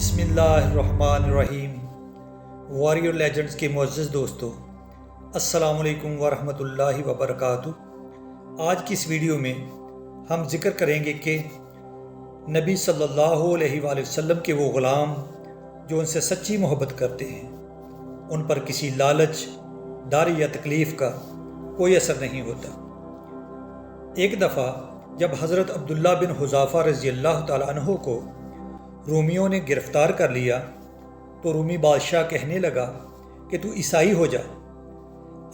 بسم اللہ الرحمن الرحیم۔ واریر لیجنڈز کے معزز دوستو، السلام علیکم ورحمۃ اللہ وبرکاتہ۔ آج کی اس ویڈیو میں ہم ذکر کریں گے کہ نبی صلی اللہ علیہ وآلہ وسلم کے وہ غلام جو ان سے سچی محبت کرتے ہیں، ان پر کسی لالچ، ڈر یا تکلیف کا کوئی اثر نہیں ہوتا۔ ایک دفعہ جب حضرت عبداللہ بن حذافہ رضی اللہ تعالیٰ عنہ کو رومیوں نے گرفتار کر لیا تو رومی بادشاہ کہنے لگا کہ تو عیسائی ہو جا،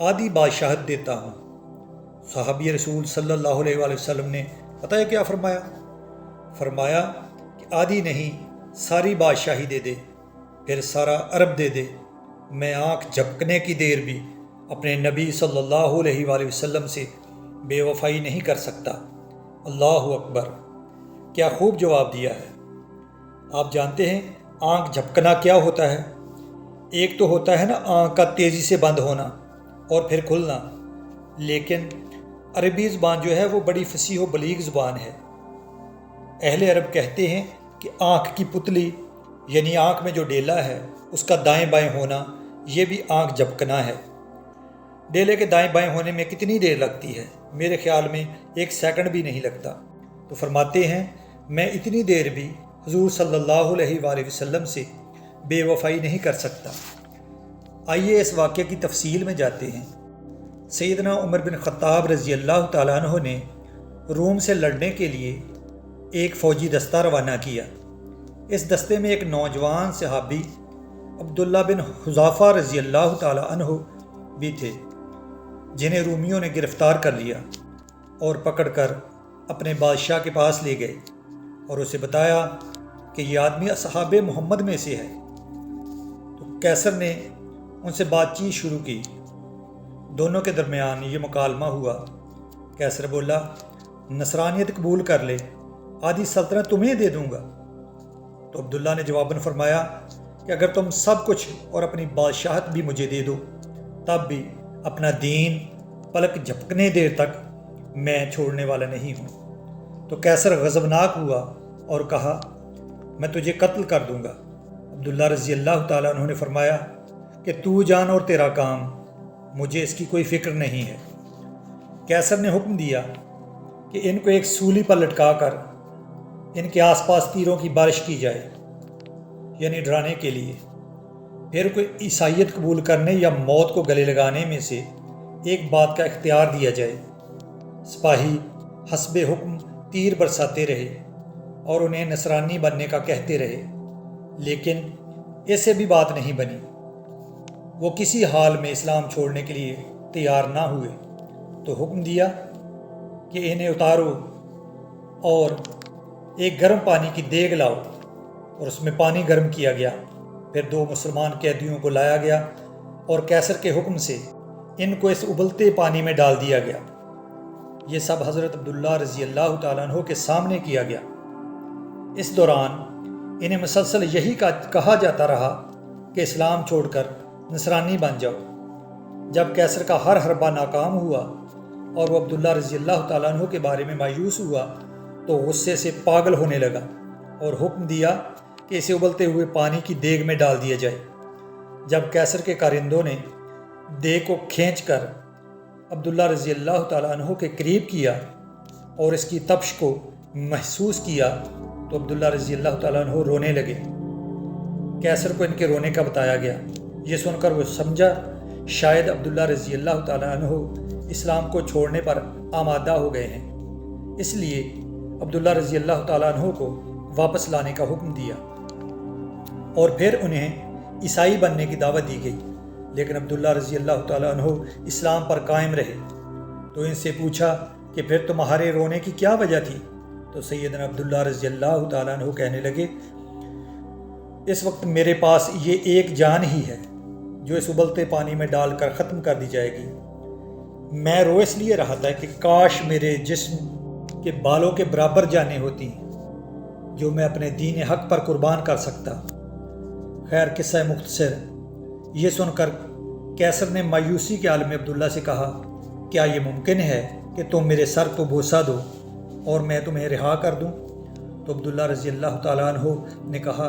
آدھی بادشاہت دیتا ہوں۔ صحابی رسول صلی اللہ علیہ وآلہ وسلم نے پتہ ہے کیا فرمایا کہ آدھی نہیں، ساری بادشاہی دے دے، پھر سارا عرب دے دے، میں آنکھ جھپکنے کی دیر بھی اپنے نبی صلی اللہ علیہ وآلہ وسلم سے بے وفائی نہیں کر سکتا۔ اللہ اکبر، کیا خوب جواب دیا ہے۔ آپ جانتے ہیں آنکھ جھپکنا کیا ہوتا ہے؟ ایک تو ہوتا ہے نا آنکھ کا تیزی سے بند ہونا اور پھر کھلنا، لیکن عربی زبان جو ہے وہ بڑی فصیح و بلیغ زبان ہے۔ اہل عرب کہتے ہیں کہ آنکھ کی پتلی یعنی آنکھ میں جو ڈیلا ہے اس کا دائیں بائیں ہونا، یہ بھی آنکھ جھپکنا ہے۔ ڈیلے کے دائیں بائیں ہونے میں کتنی دیر لگتی ہے؟ میرے خیال میں 1 سیکنڈ بھی نہیں لگتا۔ تو فرماتے ہیں میں اتنی دیر بھی حضور صلی اللہ علیہ وآلہ وسلم سے بے وفائی نہیں کر سکتا۔ آئیے اس واقعے کی تفصیل میں جاتے ہیں۔ سیدنا عمر بن خطاب رضی اللہ تعالیٰ عنہ نے روم سے لڑنے کے لیے ایک فوجی دستہ روانہ کیا۔ اس دستے میں ایک نوجوان صحابی عبداللہ بن حذافہ رضی اللہ تعالیٰ عنہ بھی تھے، جنہیں رومیوں نے گرفتار کر لیا اور پکڑ کر اپنے بادشاہ کے پاس لے گئے اور اسے بتایا کہ یہ آدمی اصحاب محمد میں سے ہے۔ تو قیصر نے ان سے بات چیت شروع کی۔ دونوں کے درمیان یہ مکالمہ ہوا۔ قیصر بولا نصرانیت قبول کر لے، آدھی سلطنت تمہیں دے دوں گا۔ تو عبداللہ نے جواباً فرمایا کہ اگر تم سب کچھ اور اپنی بادشاہت بھی مجھے دے دو تب بھی اپنا دین پلک جھپکنے دیر تک میں چھوڑنے والا نہیں ہوں۔ تو قیصر غضبناک ہوا اور کہا میں تجھے قتل کر دوں گا۔ عبداللہ رضی اللہ تعالیٰ عنہ نے فرمایا کہ تو جان اور تیرا کام، مجھے اس کی کوئی فکر نہیں ہے۔ قیصر نے حکم دیا کہ ان کو ایک سولی پر لٹکا کر ان کے آس پاس تیروں کی بارش کی جائے، یعنی ڈرانے کے لیے۔ پھر کوئی عیسائیت قبول کرنے یا موت کو گلے لگانے میں سے ایک بات کا اختیار دیا جائے۔ سپاہی حسب حکم تیر برساتے رہے اور انہیں نصرانی بننے کا کہتے رہے، لیکن ایسے بھی بات نہیں بنی۔ وہ کسی حال میں اسلام چھوڑنے کے لیے تیار نہ ہوئے تو حکم دیا کہ انہیں اتارو اور ایک گرم پانی کی دیگ لاؤ، اور اس میں پانی گرم کیا گیا۔ پھر 2 مسلمان قیدیوں کو لایا گیا اور قیصر کے حکم سے ان کو اس ابلتے پانی میں ڈال دیا گیا۔ یہ سب حضرت عبداللہ رضی اللہ تعالیٰ عنہ کے سامنے کیا گیا۔ اس دوران انہیں مسلسل یہی کہا جاتا رہا کہ اسلام چھوڑ کر نصرانی بن جاؤ۔ جب قیصر کا ہر حربہ ناکام ہوا اور وہ عبداللہ رضی اللہ تعالیٰ عنہ کے بارے میں مایوس ہوا تو غصے سے پاگل ہونے لگا اور حکم دیا کہ اسے ابلتے ہوئے پانی کی دیگ میں ڈال دیا جائے۔ جب قیصر کے کارندوں نے دیگ کو کھینچ کر عبداللہ رضی اللہ تعالیٰ عنہ کے قریب کیا اور اس کی تپش کو محسوس کیا تو عبداللہ رضی اللہ تعالیٰ عنہ رونے لگے۔ قیصر کو ان کے رونے کا بتایا گیا۔ یہ سن کر وہ سمجھا شاید عبداللہ رضی اللہ تعالیٰ عنہ اسلام کو چھوڑنے پر آمادہ ہو گئے ہیں، اس لیے عبداللہ رضی اللہ تعالیٰ عنہ کو واپس لانے کا حکم دیا اور پھر انہیں عیسائی بننے کی دعوت دی گئی، لیکن عبداللہ رضی اللہ تعالیٰ عنہ اسلام پر قائم رہے۔ تو ان سے پوچھا کہ پھر تمہارے رونے کی کیا وجہ تھی؟ تو سیدنا عبداللہ رضی اللہ تعالیٰ عنہ کہنے لگے اس وقت میرے پاس یہ ایک جان ہی ہے جو اس ابلتے پانی میں ڈال کر ختم کر دی جائے گی۔ میں رو اس لیے رہا تھا کہ کاش میرے جسم کے بالوں کے برابر جانیں ہوتی جو میں اپنے دین حق پر قربان کر سکتا۔ خیر قصہ مختصر، یہ سن کر قیصر نے مایوسی کے عالم عبداللہ سے کہا کیا یہ ممکن ہے کہ تم میرے سر کو بوسہ دو اور میں تمہیں رہا کر دوں؟ تو عبداللہ رضی اللہ تعالیٰ عنہ نے کہا